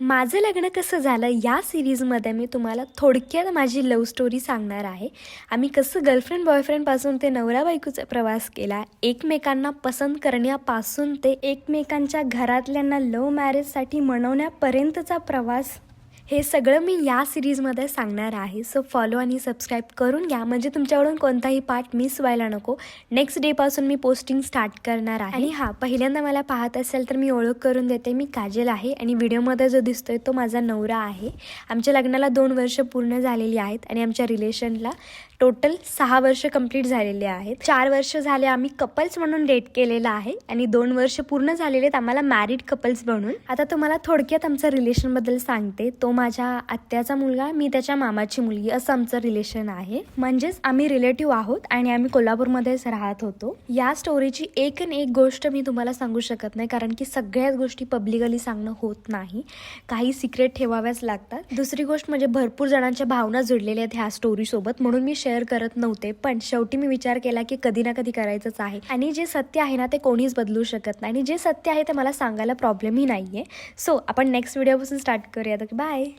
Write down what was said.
माझं लग्न कसं झालं या सिरीजमध्ये मी तुम्हाला थोडक्यात माझी लव्ह स्टोरी सांगणार आहे. आम्ही कसं गर्लफ्रेंड बॉयफ्रेंडपासून ते नवरा बायकोचा प्रवास केला, एकमेकांना पसंत करण्यापासून ते एकमेकांच्या घरातल्यांना लव्ह मॅरेजसाठी मनवण्यापर्यंतचा प्रवास, हे सगळं मी या सिरीजमध्ये सांगणार आहे. सो फॉलो आणि सबस्क्राईब करून घ्या, म्हणजे तुमच्याकडून कोणताही पार्ट मिस व्हायला नको. नेक्स्ट डेपासून मी पोस्टिंग स्टार्ट करणार आहे. आणि हां, पहिल्यांदा मला पाहत असेल तर मी ओळख करून देते. मी काजल आहे आणि व्हिडिओमध्ये जो दिसतोय तो माझा नवरा आहे. आमच्या लग्नाला 2 वर्ष पूर्ण झालेली आहेत आणि आमच्या रिलेशनला टोटल 6 वर्ष कंप्लीट झालेले आहेत. 4 वर्ष झाले आम्ही कपल्स म्हणून डेट केलेला आहे आणि 2 वर्ष पूर्ण झालेले आहेत आम्हाला मॅरिड कपल्स बनून. आता तुम्हाला थोडक्यात आमच्या रिलेशनबद्दल सांगते. तो माझ्या आत्याचा मुलगा, मी त्याच्या मामाची मुलगी, असं आमचं रिलेशन आहे. म्हणजेच आम्ही रिलेटिव्ह आहोत आणि आम्ही कोल्हापूरमध्येच राहत होतो. या स्टोरीची एक गोष्ट मी तुम्हाला सांगू शकत नाही, कारण की सगळ्याच गोष्टी पब्लिकली सांगणं होत नाही. काही सिक्रेट ठेवाव्याच लागतात. दुसरी गोष्ट म्हणजे भरपूर जणांच्या भावना जुडलेल्या आहेत ह्या स्टोरीसोबत, म्हणून मी शेअर करत नव्हते. पण शेवटी मी विचार केला की कधी ना कधी करायचंच आहे आणि जे सत्य आहे ना ते कोणीच बदलू शकत नाही आणि जे सत्य आहे ते मला सांगायला प्रॉब्लेमही नाहीये. सो आपण नेक्स्ट व्हिडिओपासून स्टार्ट करूयात. बाय.